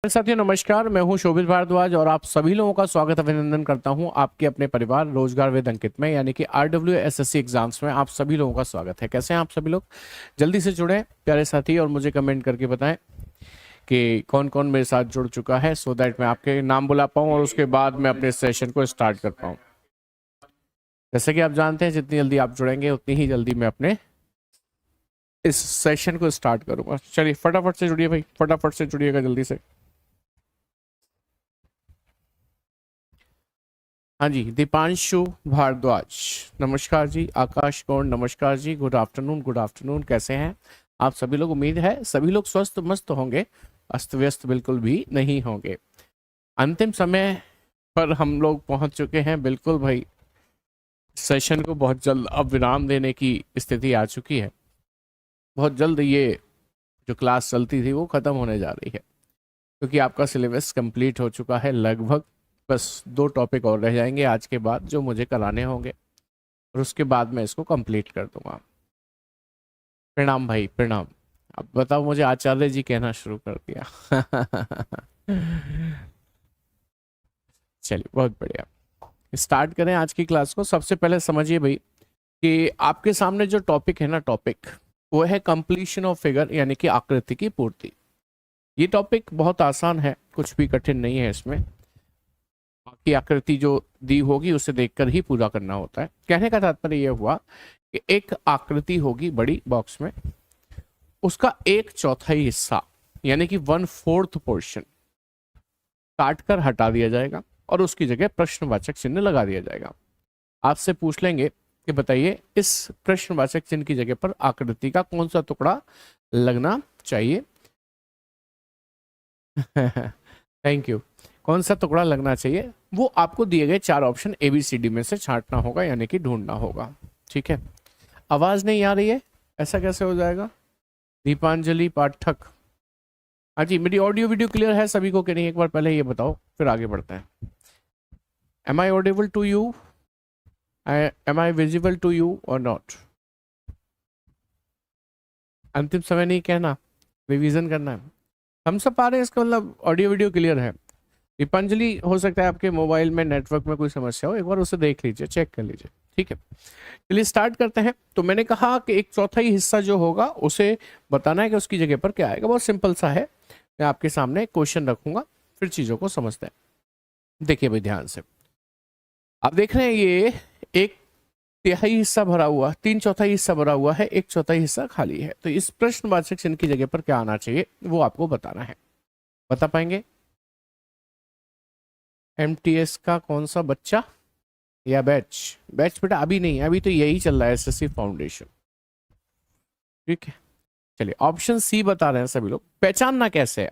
साथियों नमस्कार, मैं हूं शोभित भारद्वाज और आप सभी लोगों का स्वागत अभिनंदन करता हूं आपके अपने परिवार रोजगार वेद अंकित में, यानी कि RWSSC एग्जाम्स में आप सभी लोगों का स्वागत है। कैसे हैं आप सभी लोग? जल्दी से जुड़े प्यारे साथी और मुझे कमेंट करके बताएं कि कौन कौन मेरे साथ जुड़ चुका है, सो दैट मैं आपके नाम बुला पाऊं और उसके बाद मैं अपने सेशन को स्टार्ट कर पाऊँ। जैसे कि आप जानते हैं, जितनी जल्दी आप जुड़ेंगे उतनी ही जल्दी मैं अपने इस सेशन को स्टार्ट करूंगा। चलिए फटाफट से जुड़िए भाई, फटाफट से जुड़िएगा जल्दी से। हाँ जी, दीपांशु भारद्वाज नमस्कार जी। आकाश गौड़ नमस्कार जी। Good afternoon, good afternoon. कैसे हैं आप सभी लोग? उम्मीद है सभी लोग स्वस्थ मस्त होंगे, अस्त व्यस्त बिल्कुल भी नहीं होंगे। अंतिम समय पर हम लोग पहुंच चुके हैं, बिल्कुल भाई। सेशन को बहुत जल्द अब विराम देने की स्थिति आ चुकी है। बहुत जल्द ये जो क्लास चलती थी वो खत्म होने जा रही है, क्योंकि आपका सिलेबस कंप्लीट हो चुका है लगभग। बस 2 टॉपिक और रह जाएंगे आज के बाद जो मुझे कराने होंगे, और उसके बाद मैं इसको कंप्लीट कर दूंगा। प्रणाम भाई, प्रणाम। अब बताओ, मुझे आचार्य जी कहना शुरू कर दिया। चलिए बहुत बढ़िया, स्टार्ट करें आज की क्लास को। सबसे पहले समझिए भाई कि आपके सामने जो टॉपिक है ना, टॉपिक वो है कंप्लीशन ऑफ फिगर, यानी कि आकृति की पूर्ति। ये टॉपिक बहुत आसान है, कुछ भी कठिन नहीं है इसमें। बाकी आकृति जो दी होगी उसे देखकर ही पूरा करना होता है। कहने का तात्पर्य यह हुआ कि एक आकृति होगी बड़ी बॉक्स में, उसका 1/4 हिस्सा यानी कि 1/4 पोर्शन काट कर हटा दिया जाएगा और उसकी जगह प्रश्नवाचक चिन्ह लगा दिया जाएगा। आपसे पूछ लेंगे कि बताइए इस प्रश्नवाचक चिन्ह की जगह पर आकृति का कौन सा टुकड़ा लगना चाहिए? Thank you. कौन सा टुकड़ा लगना चाहिए वो आपको दिए गए 4 ऑप्शन ABCD में से छांटना होगा, यानी कि ढूंढना होगा। ठीक है, आवाज नहीं आ रही है, ऐसा कैसे हो जाएगा? दीपांजलि पाठक, हाँ जी, मेरी ऑडियो वीडियो क्लियर है सभी को कि नहीं? एक बार पहले ये बताओ, फिर आगे बढ़ते हैं। Am I audible to you? Am I visible to you और नॉट? अंतिम समय नहीं कहना, रिवीजन करना है। हम सब पा रहे हैं, इसका मतलब ऑडियो वीडियो क्लियर है। दीपांजलि, हो सकता है आपके मोबाइल में नेटवर्क में कोई समस्या हो, एक बार उसे देख लीजिए, चेक कर लीजिए। ठीक है, चलिए स्टार्ट करते हैं। तो मैंने कहा कि 1/4 हिस्सा जो होगा उसे बताना है कि उसकी जगह पर क्या आएगा। बहुत सिंपल सा है, मैं आपके सामने क्वेश्चन रखूंगा, फिर चीजों को समझते हैं। देखिए भाई ध्यान से, आप देख रहे हैं ये 1/3 हिस्सा भरा हुआ, 3/4 हिस्सा भरा हुआ है, 1/4 हिस्सा खाली है। तो इस प्रश्नवाचक चिन्ह की जगह पर क्या आना चाहिए वो आपको बताना है। बता पाएंगे? MTS का कौन सा बच्चा या बैच? बैच बेटा अभी नहीं, अभी तो यही चल रहा है, SSC फाउंडेशन। ठीक है, चलिए ऑप्शन सी बता रहे हैं सभी लोग। पहचानना कैसे है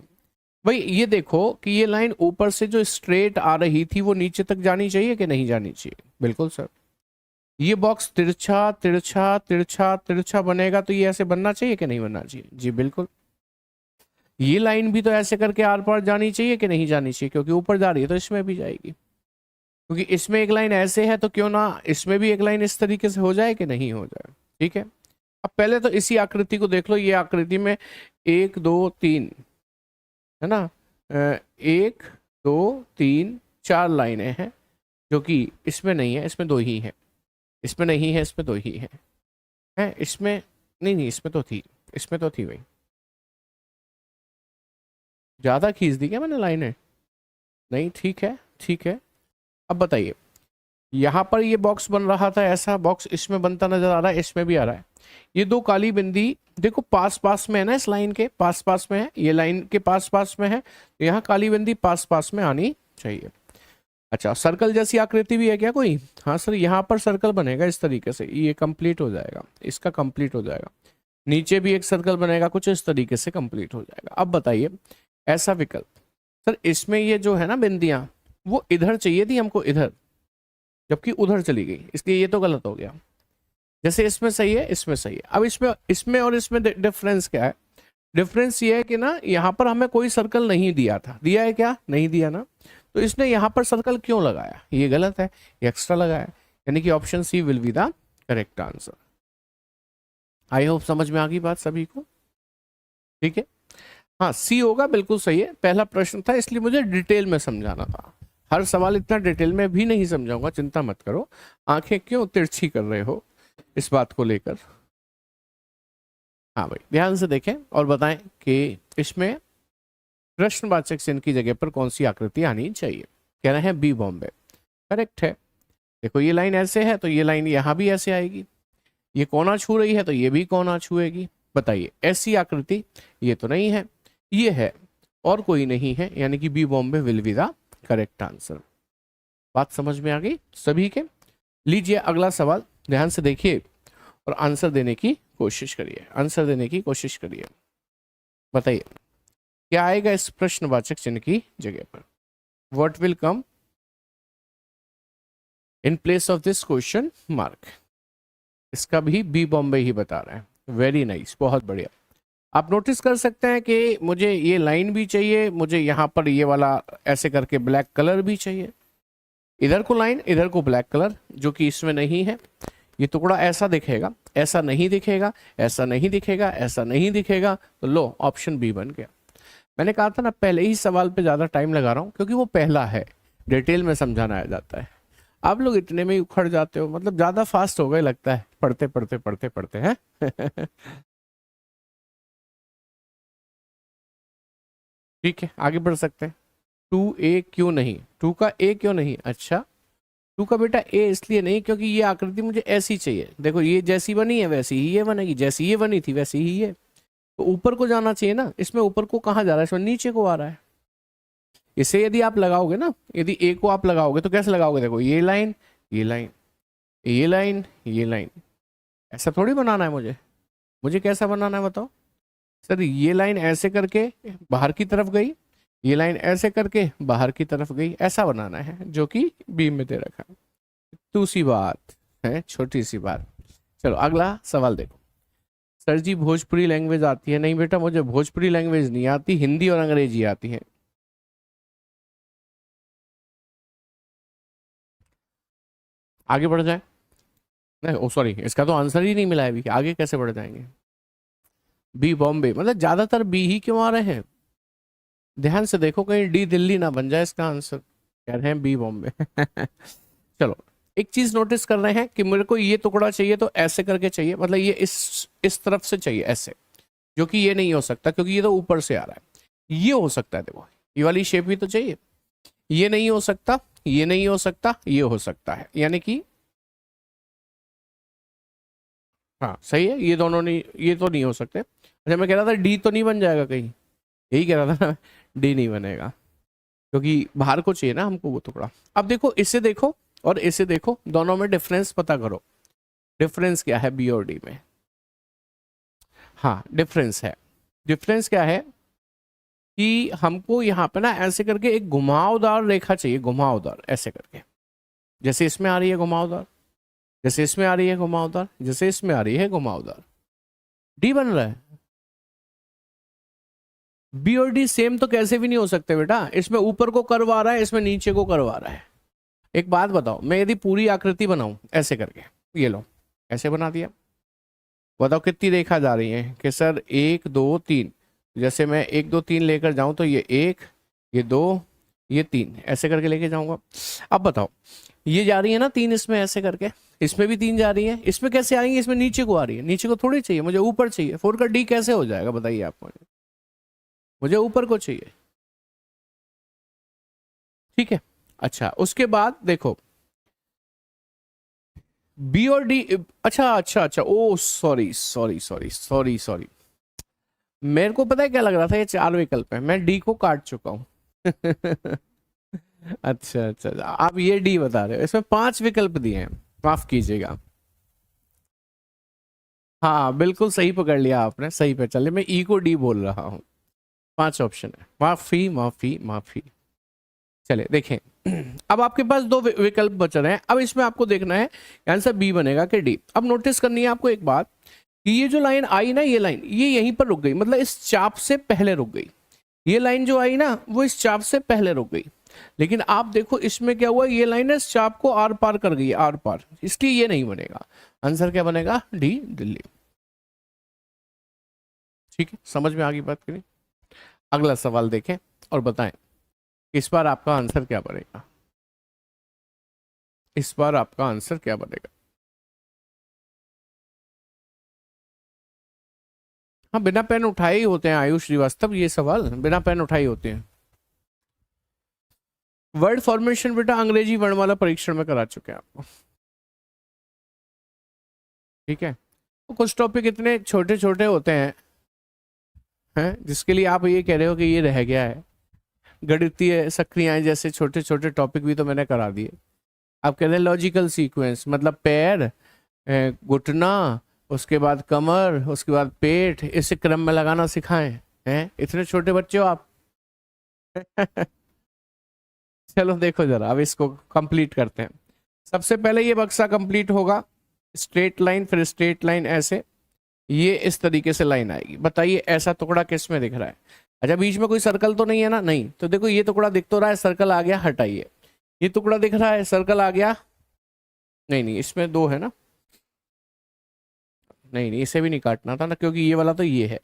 भाई? ये देखो कि ये लाइन ऊपर से जो स्ट्रेट आ रही थी वो नीचे तक जानी चाहिए कि नहीं जानी चाहिए? बिल्कुल सर। ये बॉक्स तिरछा तिरछा तिरछा तिरछा बनेगा तो ये ऐसे बनना चाहिए कि नहीं बनना चाहिए? जी बिल्कुल। ये लाइन भी तो ऐसे करके आर पार जानी चाहिए कि नहीं जानी चाहिए? क्योंकि ऊपर जा रही है तो इसमें भी जाएगी, क्योंकि इसमें एक लाइन ऐसे है तो क्यों ना इसमें भी एक लाइन इस तरीके से हो जाए कि नहीं हो जाए। ठीक है, अब पहले तो इसी आकृति को देख लो। ये आकृति में 1 2 3 है ना, 1 2 3 4 लाइनें हैं, जो कि इसमें नहीं है, इसमें 2 ही है। इसमें नहीं है, इसमें 2 ही है इसमें नहीं, नहीं इसमें तो थी, इसमें तो थी भाई। ज्यादा खींच दी क्या मैंने लाइनें? नहीं, ठीक है ठीक है। अब बताइए, यहाँ पर ये बॉक्स बन रहा था, ऐसा बॉक्स इसमें बनता नजर आ रहा है, इसमें भी आ रहा है। ये 2 काली बिंदी देखो पास पास में है ना, इस लाइन के पास पास में है, ये लाइन के पास पास में है, तो यहाँ काली बिंदी पास पास में आनी चाहिए। अच्छा, सर्कल जैसी आकृति भी है क्या कोई? हाँ सर, यहाँ पर सर्कल बनेगा इस तरीके से, ये कंप्लीट हो जाएगा, इसका कंप्लीट हो जाएगा। नीचे भी एक सर्कल बनेगा कुछ इस तरीके से, कंप्लीट हो जाएगा। अब बताइए ऐसा विकल्प, सर इसमें ये जो है ना बिंदियां, वो इधर चाहिए थी हमको, इधर, जबकि उधर चली गई, इसलिए ये तो गलत हो गया। जैसे इसमें सही है, इसमें सही है। अब इसमें इसमें और इसमें डिफरेंस क्या है? डिफरेंस ये है कि ना यहाँ पर हमें कोई सर्कल नहीं दिया था, दिया है क्या? नहीं दिया ना, तो इसने यहाँ पर सर्कल क्यों लगाया? ये गलत है, ये एक्स्ट्रा लगाया, यानी कि option C will be the correct answer. I hope समझ में आ गई बात सभी को। ठीक है, हाँ सी होगा, बिल्कुल सही है। पहला प्रश्न था इसलिए मुझे डिटेल में समझाना था। हर सवाल इतना डिटेल में भी नहीं समझाऊंगा, चिंता मत करो। आंखें क्यों तिरछी कर रहे हो इस बात को लेकर? हाँ भाई, ध्यान से देखें और बताएं कि इसमें प्रश्नवाचक चिन्ह की जगह पर कौन सी आकृति आनी चाहिए। कह रहे हैं बी बॉम्बे, करेक्ट है। देखो ये लाइन ऐसे है तो ये लाइन यहाँ भी ऐसे आएगी, ये कोना छू रही है तो ये भी कोना छुएगी। बताइए ऐसी आकृति ये तो नहीं है, ये है और कोई नहीं है, यानी कि B Bombay will be the correct answer. बात समझ में आ गई सभी के? लीजिए अगला सवाल, ध्यान से देखिए और आंसर देने की कोशिश करिए, आंसर देने की कोशिश करिए। बताइए क्या आएगा इस प्रश्नवाचक चिन्ह की जगह पर? What will come in place of this question mark? इसका भी बी बॉम्बे ही बता रहा है। वेरी नाइस, बहुत बढ़िया। आप नोटिस कर सकते हैं कि मुझे ये लाइन भी चाहिए, मुझे यहाँ पर ये वाला ऐसे करके ब्लैक कलर भी चाहिए। इधर को लाइन, इधर को ब्लैक कलर, जो कि इसमें नहीं है। ये टुकड़ा ऐसा दिखेगा, ऐसा नहीं दिखेगा, ऐसा नहीं दिखेगा, ऐसा नहीं दिखेगा, तो लो ऑप्शन बी बन गया। मैंने कहा था ना पहले ही सवाल पे ज्यादा टाइम लगा रहा हूँ क्योंकि वो पहला है, डिटेल में समझाना आ जाता है। आप लोग इतने में ही उखड़ जाते हो, मतलब ज्यादा फास्ट हो गए लगता है पढ़ते पढ़ते पढ़ते पढ़ते हैं। ठीक है आगे बढ़ सकते हैं। 2a क्यों नहीं? 2 का a क्यों नहीं? अच्छा 2 का बेटा a इसलिए नहीं क्योंकि ये आकृति मुझे ऐसी चाहिए। देखो ये जैसी बनी है वैसी ही ये बनेगी, जैसी ये बनी थी वैसी ही ये। तो ऊपर को जाना चाहिए ना, इसमें ऊपर को कहाँ जा रहा है? इसमें नीचे को आ रहा है। इसे यदि आप लगाओगे ना, यदि a को आप लगाओगे तो कैसे लगाओगे? देखो ये लाइन, ये लाइन, ये लाइन, ये लाइन, ऐसा थोड़ी बनाना है मुझे। मुझे कैसा बनाना है बताओ? सर ये लाइन ऐसे करके बाहर की तरफ गई, ये लाइन ऐसे करके बाहर की तरफ गई, ऐसा बनाना है जो कि बीम में दे रखा है। दूसरी बात है, छोटी सी बात। चलो अगला सवाल देखो। सर जी भोजपुरी लैंग्वेज आती है? नहीं बेटा मुझे भोजपुरी लैंग्वेज नहीं आती, हिंदी और अंग्रेजी आती है। आगे बढ़ जाए? नहीं ओ सॉरी, इसका तो आंसर ही नहीं मिला है अभी, आगे कैसे बढ़ जाएंगे? बी बॉम्बे, मतलब ज्यादातर बी ही क्यों आ रहे हैं? ध्यान से देखो कहीं डी दिल्ली ना बन जाए इसका आंसर। कह रहे हैं बी बॉम्बे। चलो एक चीज नोटिस कर रहे हैं कि मेरे को ये टुकड़ा चाहिए तो ऐसे करके चाहिए, मतलब ये इस तरफ से चाहिए ऐसे, जो कि ये नहीं हो सकता क्योंकि ये तो ऊपर से आ रहा है। ये हो सकता है, देखो ये वाली शेप भी तो चाहिए। ये नहीं हो सकता, ये नहीं हो सकता, ये हो सकता है, यानी कि हाँ सही है, ये दोनों नहीं, ये तो नहीं हो सकते। अच्छा मैं कह रहा था डी तो नहीं बन जाएगा कहीं, यही कह रहा था ना। डी नहीं बनेगा क्योंकि बाहर को चाहिए ना हमको वो टुकड़ा। अब देखो इसे देखो और इसे देखो, दोनों में डिफरेंस पता करो। डिफरेंस क्या है बी और डी में? हाँ डिफरेंस है। डिफरेंस क्या है कि हमको यहाँ पे ना ऐसे करके एक घुमावदार रेखा चाहिए, घुमावदार ऐसे करके, जैसे इसमें आ रही है घुमावदार, जैसे इसमें आ रही है घुमावदार, जैसे इसमें आ रही है घुमावदार। डी बन रहा है। बी और डी सेम तो कैसे भी नहीं हो सकते बेटा, इसमें ऊपर को कर्व आ रहा है, इसमें नीचे को कर्व आ रहा है। एक बात बताओ, मैं यदि पूरी आकृति बनाऊं ऐसे करके, ये लो ऐसे बना दिया, बताओ कितनी रेखा जा रही है? कि सर 1 2 3, जैसे मैं 1 2 3 लेकर जाऊं तो ये 1, ये 2, ये 3 ऐसे करके लेके जाऊंगा। अब बताओ ये जा रही है ना 3 इसमें ऐसे करके, इसमें भी 3 जा रही है, इसमें कैसे आएंगे? इसमें नीचे को आ रही है, नीचे को थोड़ी चाहिए मुझे, ऊपर चाहिए। 4 का डी कैसे हो जाएगा बताइए आप मुझे ऊपर को चाहिए। ठीक है अच्छा उसके बाद देखो बी और डी, अच्छा अच्छा अच्छा, oh sorry sorry sorry sorry sorry, मेरे को पता है क्या लग रहा था, ये 4 विकल्प है, मैं डी को काट चुका हूं। अच्छा अच्छा आप ये डी बता रहे हो, इसमें 5 विकल्प दिए हैं, माफ कीजिएगा। हाँ बिल्कुल सही पकड़ लिया आपने, सही पे चले, मैं ई को डी बोल रहा हूँ। 5 ऑप्शन है, माफी माफी माफी। चले देखें। अब आपके पास 2 विकल्प बच रहे हैं, अब इसमें आपको देखना है आंसर बी बनेगा कि डी। अब नोटिस करनी है आपको एक बात कि ये जो लाइन आई ना, ये लाइन ये यहीं पर रुक गई, मतलब इस चाप से पहले रुक गई। ये लाइन जो आई ना वो इस चाप से पहले रुक गई, लेकिन आप देखो इसमें क्या हुआ, ये लाइन इस चाप को आर पार कर गई, आर पार, इसलिए ये नहीं बनेगा। आंसर क्या बनेगा? डी दिल्ली। ठीक है समझ में आ गई बात करी? अगला सवाल देखें और बताएं इस बार आपका आंसर क्या बनेगा। इस बार आपका आंसर क्या बनेगा। हाँ, बिना पेन उठाए ही होते हैं आयुष श्रीवास्तव, ये सवाल बिना पेन उठाए ही होते हैं। वर्ड फॉर्मेशन बेटा अंग्रेजी वर्णमाला परीक्षण में करा चुके हैं आपको, ठीक है। तो कुछ टॉपिक इतने छोटे छोटे होते हैं जिसके लिए आप ये कह रहे हो कि ये रह गया है। गणितीय सक्रियाएं जैसे छोटे छोटे टॉपिक भी तो मैंने करा दिए। आप कह रहे हैं लॉजिकल सीक्वेंस, मतलब पैर, घुटना, उसके बाद कमर, उसके बाद पेट, इस क्रम में लगाना सिखाएं हैं। इतने छोटे बच्चे हो आप। चलो देखो जरा, अब इसको कंप्लीट करते हैं। सबसे पहले ये बक्सा कंप्लीट होगा, स्ट्रेट लाइन, फिर स्ट्रेट लाइन ऐसे, ये इस तरीके से लाइन आएगी। बताइए ऐसा टुकड़ा किस में दिख रहा है। अच्छा, बीच में कोई सर्कल तो नहीं है ना, नहीं। तो देखो ये टुकड़ा दिख तो रहा है, सर्कल आ गया, हटाइए। ये टुकड़ा दिख रहा है, सर्कल आ गया, नहीं नहीं इसमें दो है ना, नहीं नहीं इसे भी नहीं काटना था ना, क्योंकि ये वाला तो ये है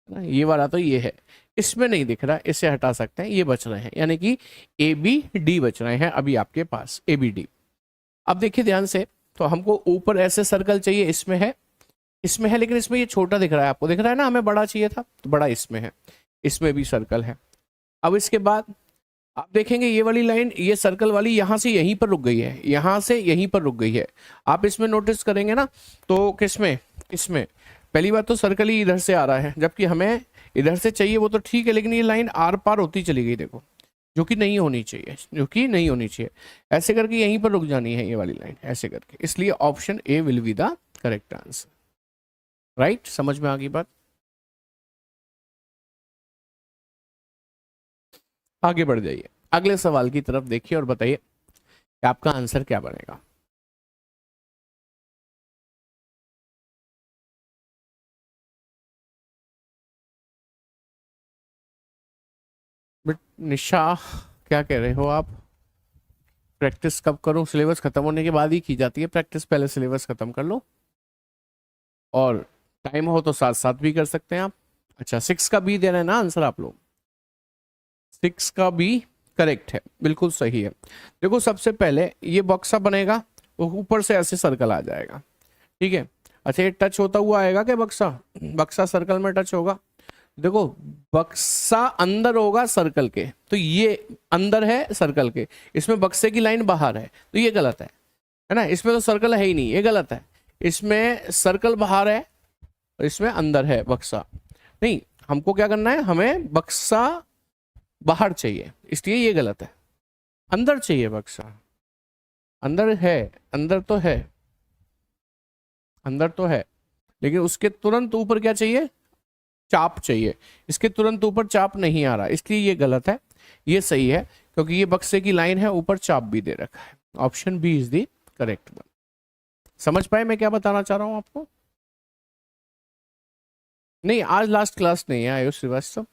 ना, ये वाला तो ये है, इसमें नहीं दिख रहा, इसे हटा सकते हैं। ये बच रहे हैं, यानी कि ए बी डी बच रहे हैं अभी आपके पास, ए बी डी। अब देखिए ध्यान से, तो हमको ऊपर ऐसे सर्कल चाहिए, इसमें है, इसमें है, लेकिन इसमें ये छोटा दिख रहा है, आपको दिख रहा है ना, हमें बड़ा चाहिए था, तो बड़ा इसमें है, इसमें भी सर्कल है। अब इसके बाद आप देखेंगे ये वाली लाइन, ये सर्कल वाली यहां से यहीं पर रुक गई है, यहां से यहीं पर रुक गई है। आप इसमें नोटिस करेंगे ना, तो किसमें, इसमें पहली बात तो सर्कल ही इधर से आ रहा है, जबकि हमें इधर से चाहिए, वो तो ठीक है, लेकिन ये लाइन आर पार होती चली गई, देखो, जो कि नहीं होनी चाहिए, जो कि नहीं होनी चाहिए। ऐसे करके यहीं पर रुक जानी है ये वाली लाइन, ऐसे करके। इसलिए option A will be the correct answer. Right, समझ में आ गई बात। आगे बढ़ जाइए, अगले सवाल की तरफ देखिए और बताइए कि आपका आंसर क्या बनेगा। बट निशा, क्या कह रहे हो आप। प्रैक्टिस कब करूं, सिलेबस खत्म होने के बाद ही की जाती है प्रैक्टिस, पहले सिलेबस खत्म कर लो, और टाइम हो तो साथ साथ भी कर सकते हैं आप। अच्छा, 6 का बी दे रहे हैं ना आंसर आप लोग, 6 का बी करेक्ट है, बिल्कुल सही है। देखो सबसे पहले ये बक्सा बनेगा, वो ऊपर से ऐसे सर्कल आ जाएगा, ठीक है। अच्छा, ये टच होता हुआ आएगा क्या बक्सा, बक्सा सर्कल में टच होगा। देखो बक्सा अंदर होगा सर्कल के, तो ये अंदर है सर्कल के, इसमें बक्से की लाइन बाहर है, तो ये गलत है ना, इसमें तो सर्कल है ही नहीं, ये गलत है। इसमें सर्कल बाहर है और इसमें अंदर है बक्सा, नहीं, हमको क्या करना है, हमें बक्सा बाहर चाहिए, इसलिए ये गलत है। अंदर चाहिए बक्सा, अंदर है, अंदर तो है, अंदर तो है, लेकिन उसके तुरंत ऊपर क्या चाहिए, चाप चाहिए। इसके तुरंत ऊपर चाप नहीं आ रहा, इसलिए ये गलत है। ये सही है, क्योंकि ये बक्से की लाइन है, ऊपर चाप भी दे रखा है। Option B is the correct one. समझ पाए मैं क्या बताना चाह रहा हूं आपको। नहीं, आज लास्ट क्लास नहीं है आयुष श्रीवास्तव,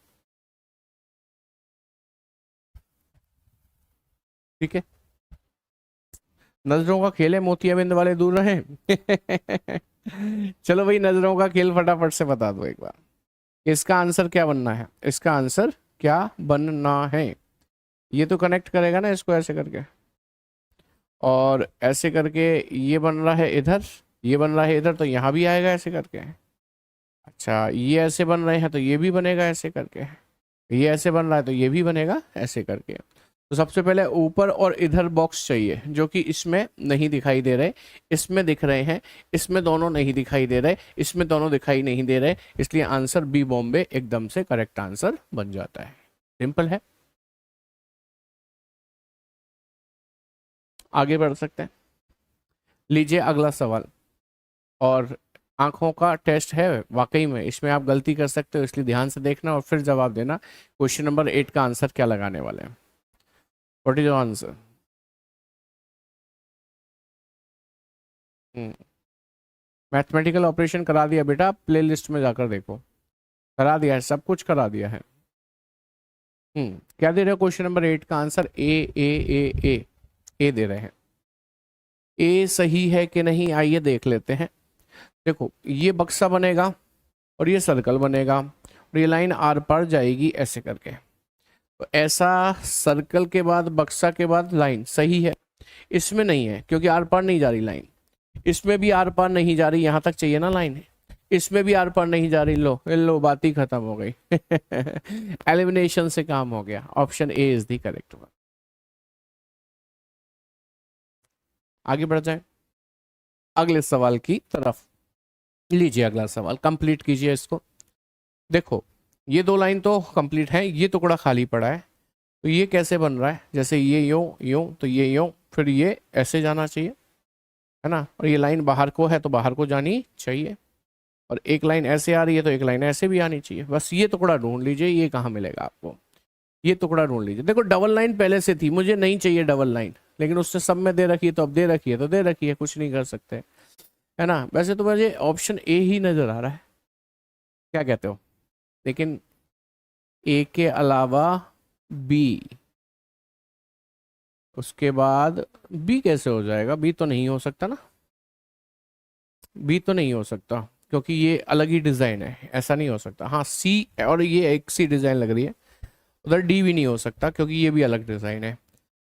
ठीक है। नजरों का खेल है, मोतियाबिंद वाले दूर रहे। चलो भाई, नजरों का खेल फटाफट से बता दो एक बार, इसका आंसर क्या बनना है, इसका आंसर क्या बनना है। ये तो कनेक्ट करेगा ना इसको ऐसे करके, और ऐसे करके ये बन रहा है इधर, ये बन रहा है इधर, तो यहाँ भी आएगा ऐसे करके। अच्छा, ये ऐसे बन रहे हैं तो ये भी बनेगा ऐसे करके, ये ऐसे बन रहा है तो ये भी बनेगा ऐसे करके। तो सबसे पहले ऊपर और इधर बॉक्स चाहिए, जो कि इसमें नहीं दिखाई दे रहे, इसमें दिख रहे हैं, इसमें दोनों नहीं दिखाई दे रहे, इसमें दोनों दिखाई नहीं दे रहे, इसलिए आंसर बी बॉम्बे एकदम से करेक्ट आंसर बन जाता है। सिंपल है, आगे बढ़ सकते हैं। लीजिए अगला सवाल, और आंखों का टेस्ट है वाकई में, इसमें आप गलती कर सकते हो, इसलिए ध्यान से देखना और फिर जवाब देना। क्वेश्चन नंबर 8 का आंसर क्या लगाने वाले हैं, what is answer. Mathematical operation करा दिया बेटा, प्ले लिस्ट में जाकर देखो, करा दिया है, सब कुछ करा दिया है। क्या दे रहे हो क्वेश्चन नंबर 8 का आंसर, ए ए ए ए ए दे रहे हैं। ए सही है कि नहीं, आइए देख लेते हैं। देखो ये बक्सा बनेगा और ये सर्कल बनेगा, और ये लाइन आर पार जाएगी ऐसे करके। तो ऐसा सर्कल के बाद बक्सा के बाद लाइन सही है, इसमें नहीं है क्योंकि आर पार नहीं जा रही लाइन, इसमें भी आर पार नहीं जा रही, यहां तक चाहिए ना लाइन, इसमें भी आर पार नहीं जा रही। लो बात ही खत्म हो गई। एलिमिनेशन से काम हो गया। Option A is the correct one. आगे बढ़ जाए अगले सवाल की तरफ। लीजिए अगला सवाल कंप्लीट कीजिए इसको। देखो ये दो लाइन तो कंप्लीट है, ये टुकड़ा खाली पड़ा है, तो ये कैसे बन रहा है, जैसे ये यूं यूं तो ये यूं, फिर ये ऐसे जाना चाहिए है ना, और ये लाइन बाहर को है तो बाहर को जानी चाहिए, और एक लाइन ऐसे आ रही है तो एक लाइन ऐसे भी आनी चाहिए। बस ये टुकड़ा ढूंढ लीजिए, ये कहाँ मिलेगा आपको, ये टुकड़ा ढूंढ लीजिए। देखो डबल लाइन पहले से थी, मुझे नहीं चाहिए डबल लाइन, लेकिन उसने सब में दे रखी है, तो अब दे रखी है तो दे रखी है, कुछ नहीं कर सकते है ना। वैसे तो मुझे ऑप्शन ए ही नजर आ रहा है, क्या कहते हो, लेकिन ए के अलावा बी, उसके बाद बी कैसे हो जाएगा, बी तो नहीं हो सकता ना, बी तो नहीं हो सकता क्योंकि ये अलग ही डिजाइन है, ऐसा नहीं हो सकता। हाँ सी, और ये एक सी डिजाइन लग रही है, उधर डी भी नहीं हो सकता क्योंकि ये भी अलग डिजाइन है।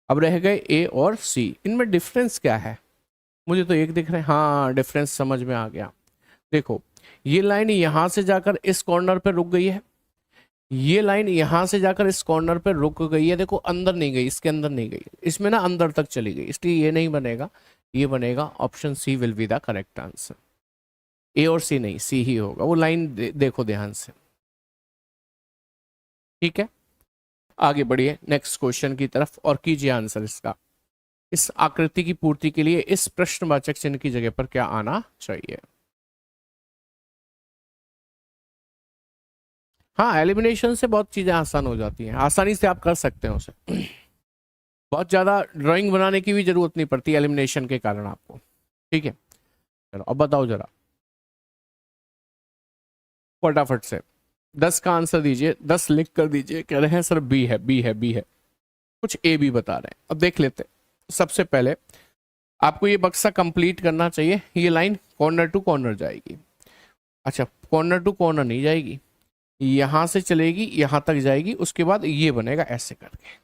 अब रह गए ए और सी, इनमें डिफरेंस क्या है, मुझे तो एक दिख रहा है। हाँ डिफरेंस समझ में आ गया। देखो ये लाइन यहां से जाकर इस कॉर्नर पे रुक गई है, ये लाइन यहां से जाकर इस कॉर्नर पे रुक गई है, देखो अंदर नहीं गई, इसके अंदर नहीं गई, इसमें ना अंदर तक चली गई, इसलिए ये नहीं बनेगा, ये बनेगा option C will be the correct answer. A और सी नहीं, सी ही होगा, वो लाइन देखो ध्यान से। ठीक है आगे बढ़िए नेक्स्ट क्वेश्चन की तरफ और कीजिए आंसर इसका। इस आकृति की पूर्ति के लिए इस प्रश्नवाचक चिन्ह की जगह पर क्या आना चाहिए। हाँ एलिमिनेशन से बहुत चीजें आसान हो जाती हैं, आसानी से आप कर सकते हैं उसे। बहुत ज्यादा ड्राइंग बनाने की भी जरूरत नहीं पड़ती एलिमिनेशन के कारण आपको। ठीक है चलो अब बताओ जरा फटाफट से 10 का आंसर दीजिए, 10 लिख कर दीजिए। कह रहे हैं सर बी है, बी है, बी है, कुछ ए भी बता रहे हैं। अब देख लेते हैं। सबसे पहले आपको ये बक्सा कंप्लीट करना चाहिए, ये लाइन कॉर्नर टू कॉर्नर जाएगी। अच्छा कॉर्नर टू कॉर्नर नहीं जाएगी, यहां से चलेगी यहां तक जाएगी, उसके बाद ये बनेगा ऐसे करके।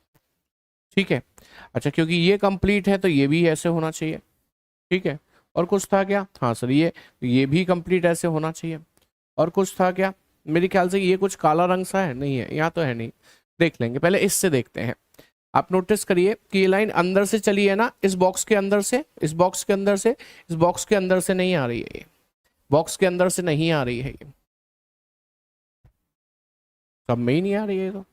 ठीक है अच्छा क्योंकि ये कंप्लीट है तो ये भी ऐसे होना चाहिए। ठीक है और कुछ था क्या, हाँ सर ये भी कंप्लीट ऐसे होना चाहिए। और कुछ था क्या, मेरे ख्याल से ये कुछ काला रंग सा है, नहीं है यहाँ तो है नहीं, देख लेंगे, पहले इससे देखते हैं। आप नोटिस करिए कि ये लाइन अंदर से चली है ना, इस बॉक्स के अंदर से, इस बॉक्स के अंदर से, इस बॉक्स के अंदर से नहीं आ रही है, ये बॉक्स के अंदर से नहीं आ रही है, ये सब में ही नहीं आ रही है। तो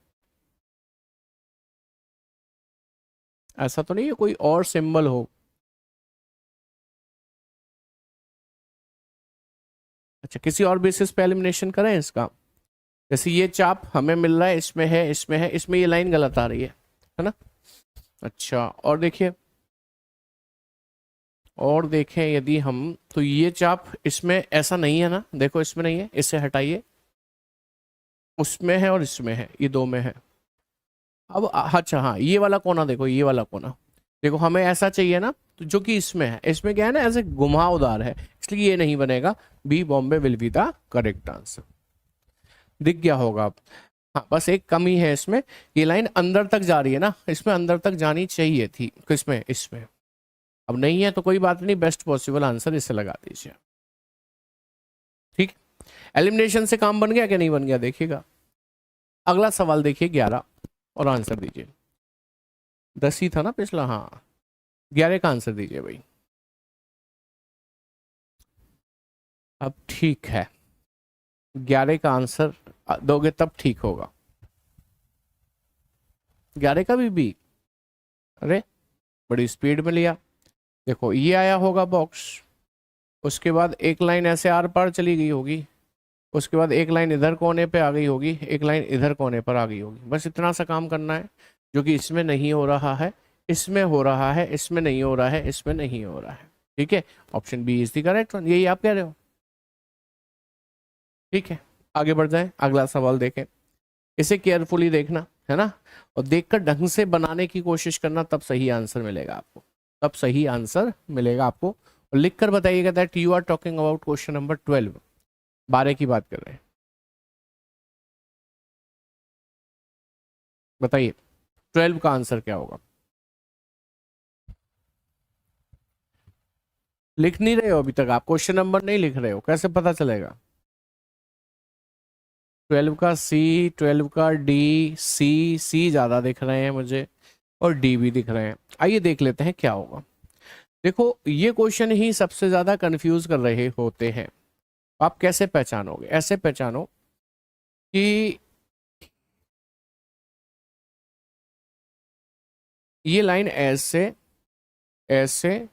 ऐसा तो नहीं है कोई और सिंबल हो। अच्छा किसी और बेसिस पे एलिमिनेशन करें इसका, जैसे ये चाप हमें मिल रहा है, इसमें है, इसमें है, इसमें ये लाइन गलत आ रही है ना। अच्छा और देखिए, और देखें यदि हम, तो ये चाप इसमें ऐसा नहीं है ना, देखो इसमें नहीं है, इसे हटाइए, उसमें है और इसमें है, ये दो में है। अब अच्छा हाँ ये वाला कोना देखो, ये वाला कोना देखो, हमें ऐसा चाहिए ना, तो जो कि इसमें है, इसमें क्या है ना ऐसे घुमावदार है, इसलिए ये नहीं बनेगा। B Bombay will be the correct answer. दिख गया होगा अब। हाँ बस एक कमी है इसमें, ये लाइन अंदर तक जा रही है ना, इसमें अंदर तक जानी चाहिए थी, किसमें, इसमें। अब नहीं है तो कोई बात नहीं, बेस्ट पॉसिबल आंसर इसे लगा दीजिए। ठीक एलिमिनेशन से काम बन गया क्या नहीं बन गया देखिएगा। अगला सवाल देखिए 11 और आंसर दीजिए। 10 ही था ना पिछला, हाँ 11 का आंसर दीजिए भाई। अब ठीक है 11 का आंसर दोगे तब ठीक होगा। 11 का भी अरे बड़ी स्पीड में लिया। देखो ये आया होगा बॉक्स, उसके बाद एक लाइन ऐसे आर पार चली गई होगी, उसके बाद एक लाइन इधर कोने पे आ गई होगी, एक लाइन इधर कोने पर आ गई होगी, बस इतना सा काम करना है, जो कि इसमें नहीं हो रहा है, इसमें हो रहा है, इसमें नहीं हो रहा है, इसमें नहीं हो रहा है। ठीक है option B is the correct one, यही आप कह रहे हो। ठीक है आगे बढ़ जाए, अगला सवाल देखें, इसे केयरफुली देखना है ना, और देखकर ढंग से बनाने की कोशिश करना, तब सही आंसर मिलेगा आपको, तब सही आंसर मिलेगा आपको। और लिख कर बताइएगा that you are talking about question number 12, 12 की बात कर रहे हैं। बताइए 12 का आंसर क्या होगा? लिख नहीं रहे हो अभी तक आप, क्वेश्चन नंबर नहीं लिख रहे हो, कैसे पता चलेगा? 12 का सी, 12 का डी, सी ज्यादा दिख रहे हैं मुझे और डी भी दिख रहे हैं। आइए देख लेते हैं क्या होगा। देखो ये क्वेश्चन ही सबसे ज्यादा कंफ्यूज कर रहे होते हैं। आप कैसे पहचानोगे? ऐसे पहचानो कि ये लाइन ऐसे ऐसे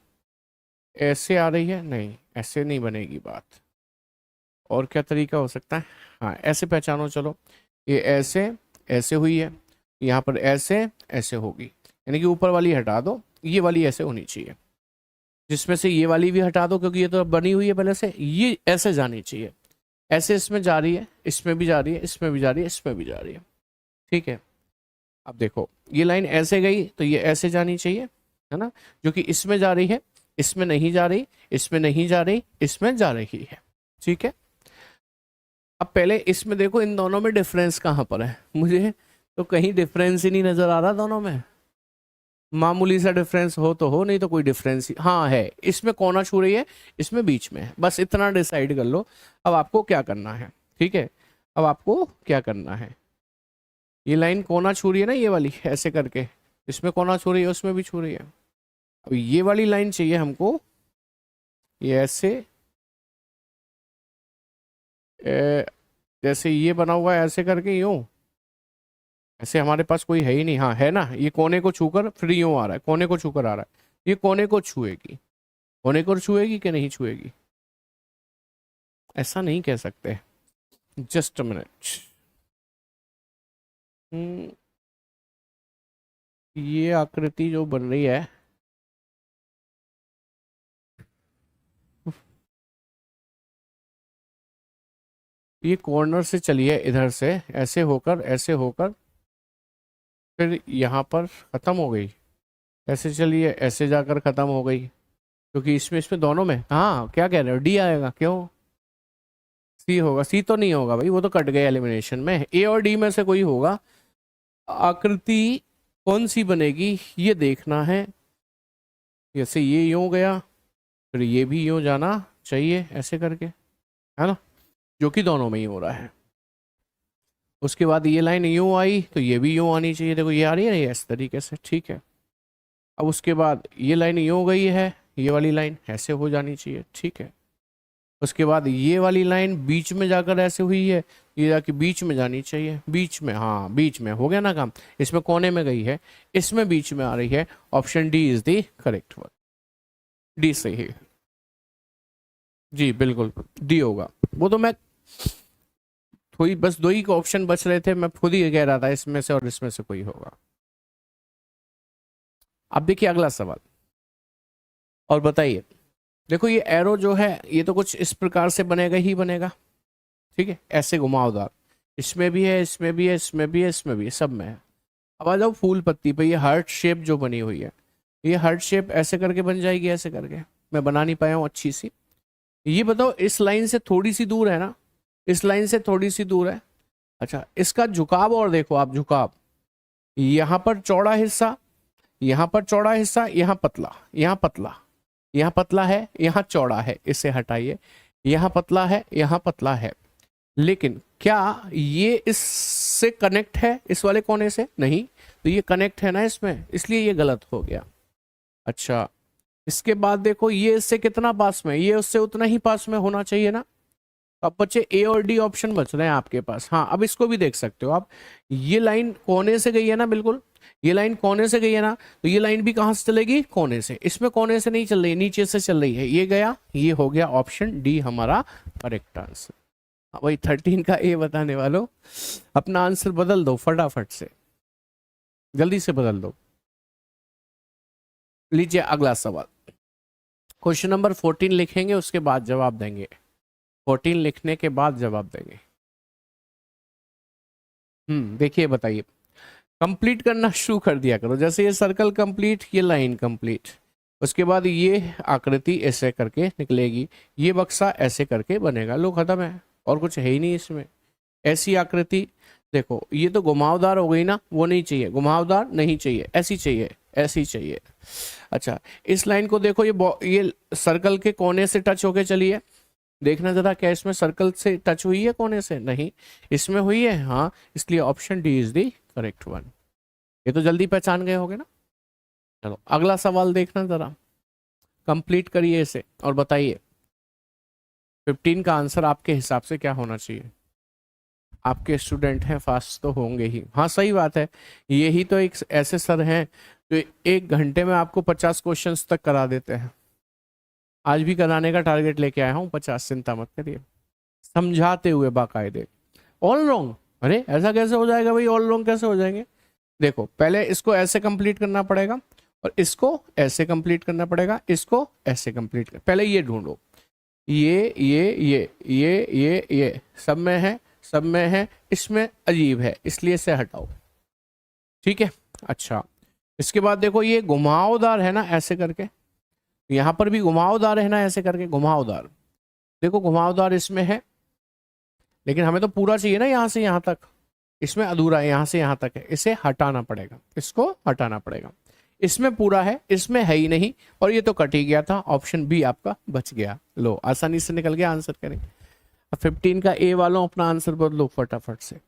ऐसे आ रही है, नहीं ऐसे नहीं बनेगी बात, और क्या तरीका हो सकता है? हाँ ऐसे पहचानो, चलो ये ऐसे ऐसे हुई है, यहाँ पर ऐसे ऐसे होगी, यानी कि ऊपर वाली हटा दो, ये वाली ऐसे होनी चाहिए, जिसमें से ये वाली भी हटा दो क्योंकि ये तो बनी हुई है पहले से, ये ऐसे जानी चाहिए, ऐसे इसमें जा रही है, इसमें भी जा रही है, इसमें भी जा रही है, इसमें भी जा रही है, ठीक है। अब देखो ये लाइन ऐसे गई तो ये ऐसे जानी चाहिए, है ना, जो कि इसमें जा रही है, इसमें नहीं जा रही, इसमें नहीं जा रही, इसमें जा रही है, ठीक है। अब पहले इसमें देखो इन दोनों में डिफरेंस कहाँ पर है, मुझे तो कहीं डिफरेंस ही नहीं नजर आ रहा दोनों में। मामूली सा डिफरेंस हो तो हो, नहीं तो कोई डिफरेंस ही, हाँ है, इसमें कोना छू रही है, इसमें बीच में है, बस इतना डिसाइड कर लो। अब आपको क्या करना है, ठीक है, अब आपको क्या करना है, ये लाइन कोना छू रही है ना, ये वाली ऐसे करके, इसमें कोना छू रही है, उसमें भी छू रही है। अब ये वाली लाइन चाहिए हमको, ये ऐसे जैसे ये बना हुआ है ऐसे करके, यूं, ऐसे हमारे पास कोई है ही नहीं, हाँ है ना, ये कोने को छूकर फिर यूं आ रहा है, कोने को छूकर आ रहा है, ये कोने को छुएगी, कोने को छुएगी कि नहीं छुएगी? ऐसा नहीं कह सकते, जस्ट अ मिनट। ये आकृति जो बन रही है, ये कॉर्नर से चलिए इधर से, ऐसे होकर फिर यहाँ पर खत्म हो गई, ऐसे चलिए ऐसे जाकर खत्म हो गई, क्योंकि इसमें इसमें दोनों में, हाँ क्या कह रहे हो, डी आएगा क्यों? सी होगा? सी तो नहीं होगा भाई, वो तो कट गए एलिमिनेशन में, ए और डी में से कोई होगा। आकृति कौन सी बनेगी ये देखना है, जैसे ये यूं गया, फिर ये भी यूं जाना चाहिए ऐसे करके, है ना, जो कि दोनों में ही हो रहा है। उसके बाद ये लाइन यूं आई तो ये भी यूं आनी चाहिए, देखो ये आ रही है ये इस तरीके से, ठीक है। अब उसके बाद ये लाइन यूं गई है, ये वाली लाइन ऐसे हो जानी चाहिए, ठीक है। उसके बाद ये वाली लाइन बीच में जाकर ऐसे हुई है, ये जाके बीच में जानी चाहिए, बीच में, हाँ बीच में हो गया ना काम, इसमें कोने में गई है, इसमें बीच में आ रही है, option D is the correct one, D सही है जी, बिल्कुल डी होगा। वो तो मैं थोड़ी, बस दो ही ऑप्शन बच रहे थे, मैं खुद ही कह रहा था इसमें से और इसमें से कोई होगा। अब देखिए अगला सवाल, और बताइए, देखो ये एरो जो है ये तो कुछ इस प्रकार से बनेगा ही बनेगा, ठीक है, ऐसे घुमावदार, इसमें भी है, इसमें भी है, इसमें भी है, इसमें भी है, सब में है। अब आ जाओ फूल पत्ती पे, ये हार्ट शेप जो बनी हुई है, ये हार्ट शेप ऐसे करके बन जाएगी, ऐसे करके, मैं बना नहीं पाया हूँ अच्छी सी। ये बताओ इस लाइन से थोड़ी सी दूर है ना, इस लाइन से थोड़ी सी दूर है, अच्छा इसका झुकाव और देखो आप, झुकाव यहाँ पर चौड़ा हिस्सा, यहाँ पर चौड़ा हिस्सा, यहाँ पतला, यहाँ पतला, यहाँ पतला है, यहाँ चौड़ा है, इसे हटाइए, यहाँ पतला है, यहाँ पतला है, लेकिन क्या ये इससे कनेक्ट है इस वाले कोने से? नहीं, तो ये कनेक्ट है ना इसमें, इसलिए ये गलत हो गया। अच्छा इसके बाद देखो ये इससे कितना पास में, ये उससे उतना ही पास में होना चाहिए ना। अब बच्चे ए और डी ऑप्शन बच रहे हैं आपके पास। हाँ अब इसको भी देख सकते हो आप, ये लाइन कोने से गई है ना, बिल्कुल ये लाइन कोने से गई है ना, तो ये लाइन भी कहां से चलेगी? कोने से। इसमें कोने से नहीं चल रही, नीचे से चल रही है, ये गया, ये हो गया, ऑप्शन डी हमारा करेक्ट आंसर। वही 13 का ए बताने वालों, अपना आंसर बदल दो फटाफट से, जल्दी से बदल दो। लीजिए अगला सवाल, क्वेश्चन नंबर 14 लिखेंगे, उसके बाद जवाब देंगे, 14 लिखने के बाद जवाब देंगे। देखिए बताइए, कंप्लीट करना शुरू कर दिया करो, जैसे ये सर्कल कंप्लीट, ये लाइन कंप्लीट, उसके बाद ये आकृति ऐसे करके निकलेगी, ये बक्सा ऐसे करके बनेगा, लो खत्म है, और कुछ है ही नहीं इसमें। ऐसी आकृति देखो ये तो घुमावदार हो गई ना, वो नहीं चाहिए, घुमावदार नहीं चाहिए, ऐसी चाहिए, ऐसी चाहिए। अच्छा इस लाइन को देखो, ये सर्कल के कोने से टच होके चली है, देखना जरा क्या इसमें सर्कल से टच हुई है कोने से, नहीं इसमें हुई है, हाँ, इसलिए option D is the correct one. ये तो जल्दी पहचान गए होगे ना। चलो अगला सवाल देखना जरा, कंप्लीट करिए इसे और बताइए 15 का आंसर आपके हिसाब से क्या होना चाहिए। आपके स्टूडेंट हैं, फास्ट तो होंगे ही, हाँ सही बात है, यही तो एक ऐसे सर हैं जो 1 घंटे में आपको 50 क्वेश्चंस तक करा देते हैं। आज भी कराने का टारगेट लेके आया हूँ 50, चिंता मत करिए, समझाते हुए बाकायदे। ऑल रॉन्ग, अरे ऐसा कैसे हो जाएगा भाई, ऑल रॉन्ग कैसे हो जाएंगे। देखो पहले इसको ऐसे कंप्लीट करना पड़ेगा और इसको ऐसे कंप्लीट करना पड़ेगा, इसको ऐसे कंप्लीट कर, पहले ये ढूंढो, ये सब में है, सब में है, इसमें अजीब है इसलिए से हटाओ, ठीक है। अच्छा इसके बाद देखो ये घुमावदार है ना ऐसे करके, यहाँ पर भी घुमावदार है ना ऐसे करके, घुमावदार, देखो घुमावदार इसमें है, लेकिन हमें तो पूरा चाहिए ना यहाँ से यहाँ तक, इसमें अधूरा है, यहाँ से यहाँ तक है, इसे हटाना पड़ेगा, इसको हटाना पड़ेगा, इसमें पूरा है, इसमें है ही नहीं, और ये तो कट ही गया था, ऑप्शन बी आपका बच गया। लो आसानी से निकल गया आंसर करें। अब 15 का ए वालों अपना आंसर बदलो फटाफट से,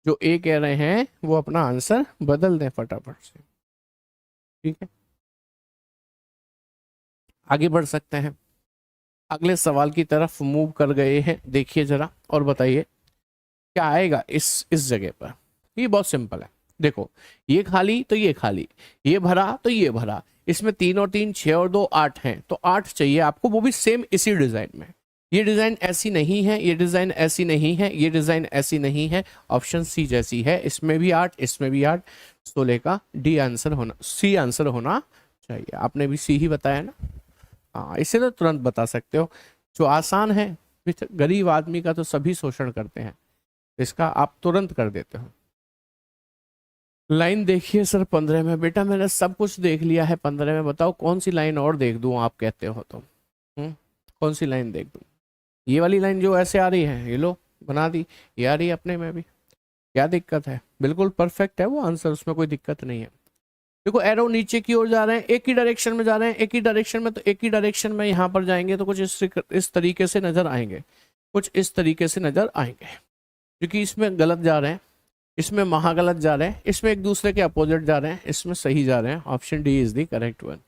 जो ए कह रहे हैं वो अपना आंसर बदल दें फटाफट से, ठीक है, आगे बढ़ सकते हैं। अगले सवाल की तरफ मूव कर गए हैं, देखिए जरा और बताइए क्या आएगा इस जगह पर। ये बहुत सिंपल है, देखो ये खाली तो ये खाली, ये भरा तो ये भरा, इसमें 3 और 3 6 और 2 8 हैं, तो 8 चाहिए आपको, वो भी सेम इसी डिजाइन में। ये डिजाइन ऐसी नहीं है, ये डिजाइन ऐसी नहीं है, ये डिजाइन ऐसी नहीं है, ऑप्शन सी जैसी है, इसमें भी 8 इसमें भी 8, 16 का डी आंसर होना, सी आंसर होना चाहिए। आपने भी सी ही बताया ना, हाँ इसे तो तुरंत बता सकते हो, जो आसान है, गरीब आदमी का तो सभी शोषण करते हैं, इसका आप तुरंत कर देते हो। लाइन देखिए सर 15 में, बेटा मैंने सब कुछ देख लिया है 15 में, बताओ कौन सी लाइन और देख दूं, आप कहते हो तो कौन सी लाइन देख दूं। ये वाली लाइन जो ऐसे आ रही है, ये लो बना दी, ये आ रही है अपने में भी, क्या दिक्कत है, बिल्कुल परफेक्ट है वो आंसर, उसमें कोई दिक्कत नहीं है। देखो एरो नीचे की ओर जा रहे हैं, एक ही डायरेक्शन में जा रहे हैं, एक ही डायरेक्शन में, तो एक ही डायरेक्शन में यहाँ पर जाएंगे तो कुछ इस तरीके से नजर आएंगे, कुछ इस तरीके से नजर आएंगे, क्योंकि इसमें गलत जा रहे हैं, इसमें महागलत जा रहे हैं, इसमें एक दूसरे के अपोजिट जा रहे हैं, इसमें सही जा रहे हैं, option D is the correct one.